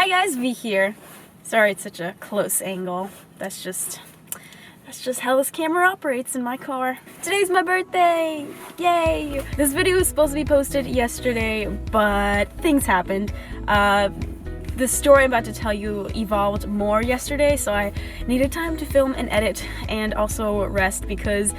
Hi guys, V here. Sorry it's such a close angle. That's just how this camera operates in my car. Today's my birthday! Yay! This video was supposed to be posted yesterday, but things happened. The story I'm about to tell you evolved more yesterday, so I needed time to film and edit and also rest because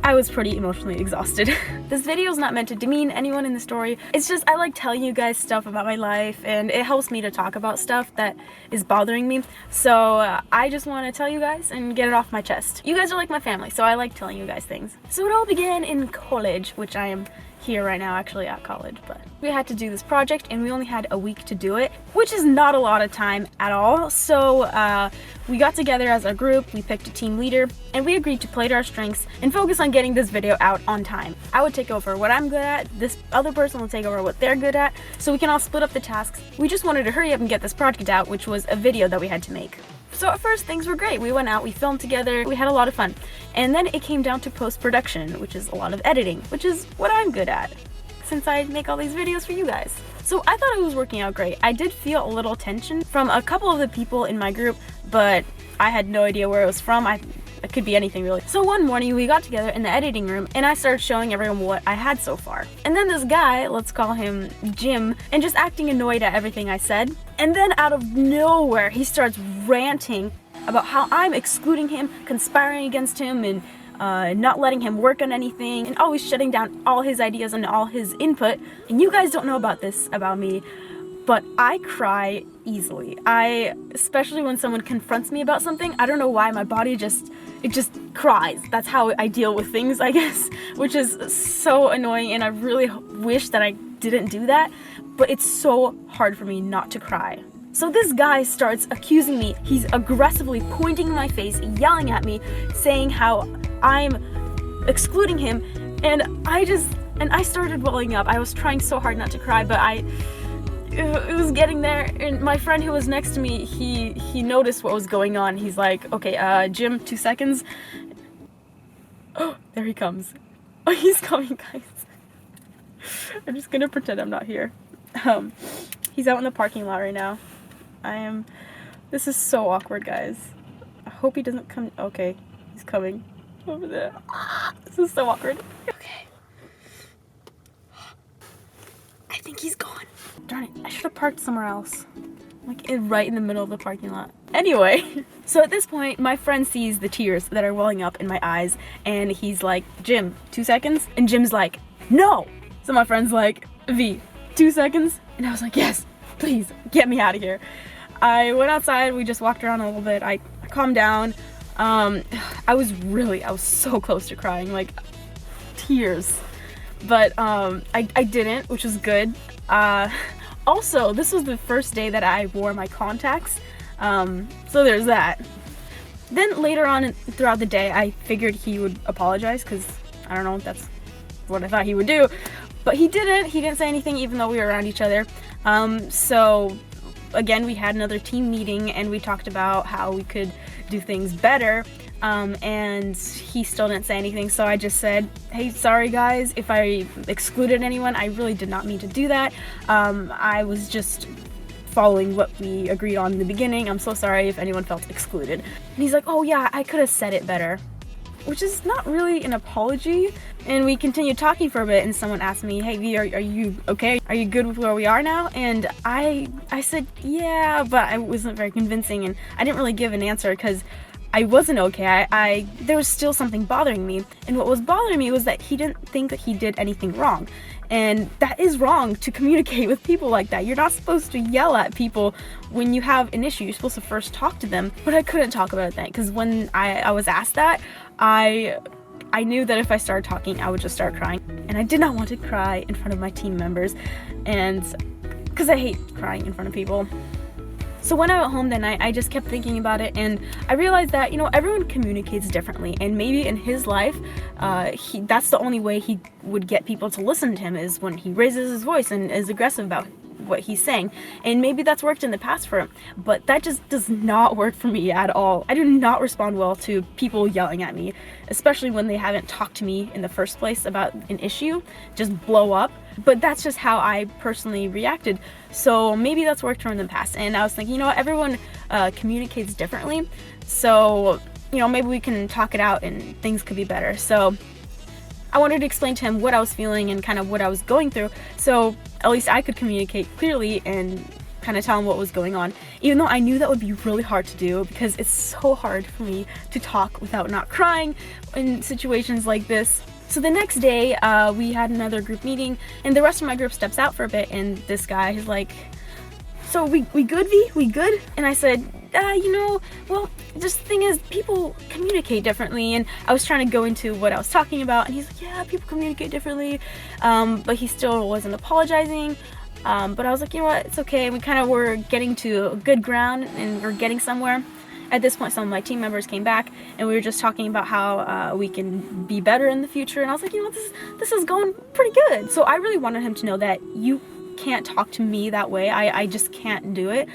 I was pretty emotionally exhausted. This video is not meant to demean anyone in the story. It's just I like telling you guys stuff about my life and it helps me to talk about stuff that is bothering me. So I just want to tell you guys and get it off my chest. You guys are like my family, so I like telling you guys things. So it all began in college, which I am here right now actually at college, but we had to do this project and we only had a week to do it, which is not a lot of time at all. So we got together as a group, we picked a team leader, and we agreed to play to our strengths and focus on getting this video out on time. I would take over what I'm good at, this other person will take over what they're good at, so we can all split up the tasks. We just wanted to hurry up and get this project out, which was a video that we had to make. So at first things were great. We went out, we filmed together, we had a lot of fun. And then it came down to post-production, which is a lot of editing, which is what I'm good at, since I make all these videos for you guys. So I thought it was working out great. I did feel a little tension from a couple of the people in my group, but I had no idea where it was from. It could be anything really. So one morning we got together in the editing room and I started showing everyone what I had so far. And then this guy, let's call him Jim, and just acting annoyed at everything I said. And then out of nowhere, he starts ranting about how I'm excluding him, conspiring against him, and not letting him work on anything, and always shutting down all his ideas and all his input. And you guys don't know about this about me, but I cry easily. Especially when someone confronts me about something, I don't know why, my body just cries. That's how I deal with things, I guess, which is so annoying, and I really wish that I didn't do that, but it's so hard for me not to cry. So this guy starts accusing me. He's aggressively pointing in my face, yelling at me, saying how I'm excluding him, and I started welling up. I was trying so hard not to cry, but it was getting there, and my friend who was next to me, he noticed what was going on. He's like, okay, Jim, 2 seconds. Oh, there he comes. Oh, he's coming, guys. I'm just gonna pretend I'm not here. He's out in the parking lot right now. This is so awkward, guys. I hope he doesn't come. Okay, he's coming over there. This is so awkward. Okay. I think he's gone. Darn it, I should have parked somewhere else. Like right in the middle of the parking lot. Anyway, so at this point, my friend sees the tears that are welling up in my eyes, and he's like, Jim, 2 seconds? And Jim's like, no! So my friend's like, V, 2 seconds? And I was like, yes, please, get me out of here. I went outside, we just walked around a little bit, I calmed down. I was so close to crying, like, tears. But I didn't, which was good. Also, this was the first day that I wore my contacts, so there's that. Then later on throughout the day, I figured he would apologize, because, I don't know, that's what I thought he would do. But he didn't say anything even though we were around each other. So again, we had another team meeting and we talked about how we could do things better. And he still didn't say anything, so I just said, hey, sorry guys if I excluded anyone. I really did not mean to do that. I was just following what we agreed on in the beginning. I'm so sorry if anyone felt excluded. And he's like, oh yeah, I could have said it better. Which is not really an apology. And we continued talking for a bit and someone asked me, hey V, are you okay? Are you good with where we are now? And I said, yeah, but I wasn't very convincing, and I didn't really give an answer because I wasn't okay. There was still something bothering me, and what was bothering me was that he didn't think that he did anything wrong. And that is wrong to communicate with people like that. You're not supposed to yell at people when you have an issue. You're supposed to first talk to them. But I couldn't talk about that because when I was asked that, I knew that if I started talking, I would just start crying. And I did not want to cry in front of my team members, and because I hate crying in front of people. So when I went home that night, I just kept thinking about it, and I realized that, you know, everyone communicates differently, and maybe in his life, that's the only way he would get people to listen to him, is when he raises his voice and is aggressive about what he's saying. And maybe that's worked in the past for him, but that just does not work for me at all. I do not respond well to people yelling at me, especially when they haven't talked to me in the first place about an issue. Just blow up. But that's just how I personally reacted. So maybe that's worked for in the past. And I was thinking, you know what, everyone communicates differently. So, you know, maybe we can talk it out and things could be better. So I wanted to explain to him what I was feeling and kind of what I was going through, so at least I could communicate clearly and kind of tell him what was going on, even though I knew that would be really hard to do because it's so hard for me to talk without not crying in situations like this. So the next day, we had another group meeting, and the rest of my group steps out for a bit, and this guy is like, "So we good, V? We good?" And I said, you know, well, just the thing is, people communicate differently, and I was trying to go into what I was talking about, and he's like, yeah, people communicate differently, but he still wasn't apologizing, but I was like, you know what, it's okay. We kind of were getting to a good ground, and we're getting somewhere. At this point, some of my team members came back, and we were just talking about how we can be better in the future, and I was like, you know, this is going pretty good. So I really wanted him to know that you can't talk to me that way. I just can't do it.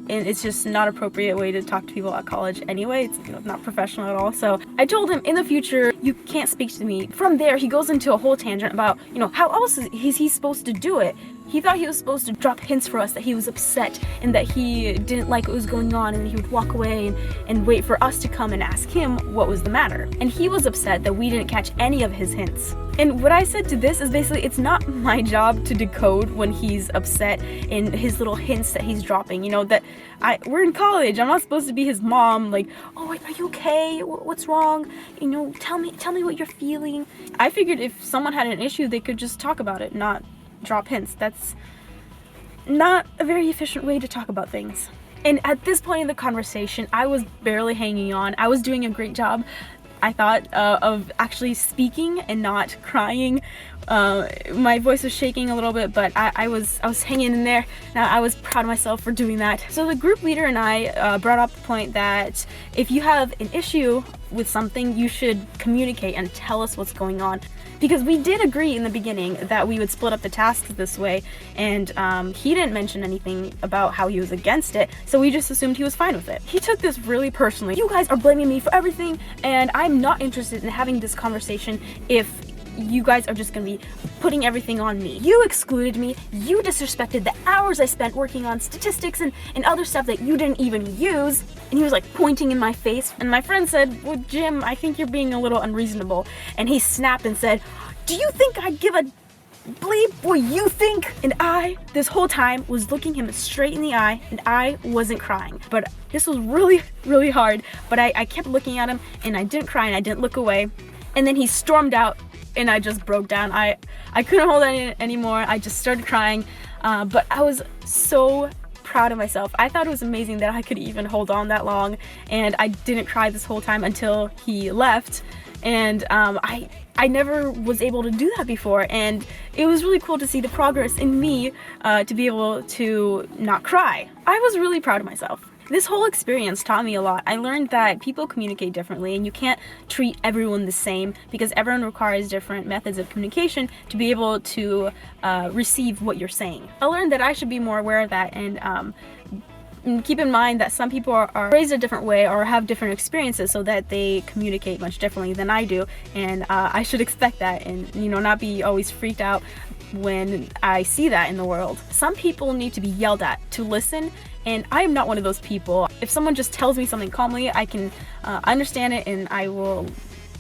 And it's just not appropriate way to talk to people at college anyway. It's, you know, not professional at all. So I told him, in the future, you can't speak to me. From there, he goes into a whole tangent about, you know, how else is he supposed to do it? He thought he was supposed to drop hints for us that he was upset and that he didn't like what was going on, and he would walk away and wait for us to come and ask him what was the matter. And he was upset that we didn't catch any of his hints. And what I said to this is basically, it's not my job to decode when he's upset and his little hints that he's dropping. You know, that we're in college. I'm not supposed to be his mom, like, oh, are you okay? What's wrong? You know, tell me what you're feeling. I figured if someone had an issue, they could just talk about it, not drop hints. That's not a very efficient way to talk about things. And at this point in the conversation, I was barely hanging on. I was doing a great job, I thought, of actually speaking and not crying. My voice was shaking a little bit, but I was hanging in there. Now I was proud of myself for doing that. So the group leader and I brought up the point that if you have an issue with something, you should communicate and tell us what's going on. Because we did agree in the beginning that we would split up the tasks this way, and he didn't mention anything about how he was against it, so we just assumed he was fine with it. He took this really personally. You guys are blaming me for everything, and I'm not interested in having this conversation if you guys are just gonna be putting everything on me. You excluded me, you disrespected the hours I spent working on statistics and other stuff that you didn't even use. And he was like pointing in my face, and my friend said, well, Jim, I think you're being a little unreasonable. And he snapped and said, do you think I'd give a bleep what you think? And I, this whole time, was looking him straight in the eye, and I wasn't crying. But this was really, really hard, but I kept looking at him, and I didn't cry, and I didn't look away. And then he stormed out, and I just broke down. I couldn't hold it anymore. I just started crying, but I was so proud of myself. I thought it was amazing that I could even hold on that long, and I didn't cry this whole time until he left. And I never was able to do that before, and it was really cool to see the progress in me to be able to not cry. I was really proud of myself. This whole experience taught me a lot. I learned that people communicate differently, and you can't treat everyone the same because everyone requires different methods of communication to be able to receive what you're saying. I learned that I should be more aware of that, and keep in mind that some people are raised a different way or have different experiences, so that they communicate much differently than I do, and I should expect that, and, you know, not be always freaked out when I see that in the world. Some people need to be yelled at to listen, and I am not one of those people. If someone just tells me something calmly, I can understand it, and I will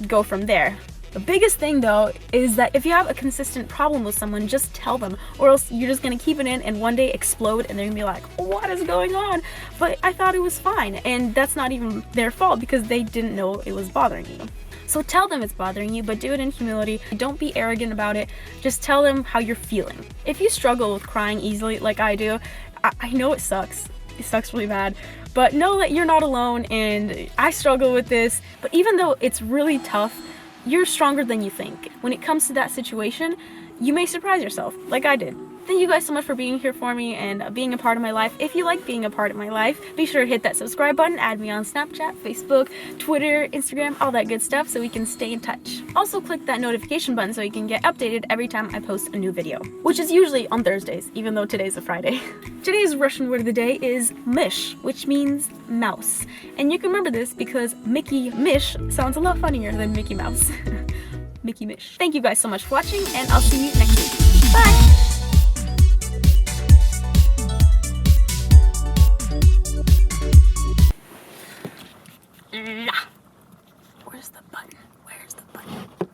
go from there. The biggest thing, though, is that if you have a consistent problem with someone, just tell them, or else you're just gonna keep it in and one day explode, and they're gonna be like, what is going on? But I thought it was fine, and that's not even their fault because they didn't know it was bothering you. So tell them it's bothering you, but do it in humility. Don't be arrogant about it. Just tell them how you're feeling. If you struggle with crying easily like I do, I know it sucks. It sucks really bad, but know that you're not alone, and I struggle with this, but even though it's really tough, you're stronger than you think. When it comes to that situation, you may surprise yourself, like I did. Thank you guys so much for being here for me and being a part of my life. If you like being a part of my life, be sure to hit that subscribe button, add me on Snapchat, Facebook, Twitter, Instagram, all that good stuff so we can stay in touch. Also click that notification button so you can get updated every time I post a new video, which is usually on Thursdays, even though today's a Friday. Today's Russian word of the day is mysh, which means mouse. And you can remember this because Mickey Mish sounds a lot funnier than Mickey Mouse. Mickey Mish. Thank you guys so much for watching, and I'll see you next week. Bye. Where's the button? Where's the button?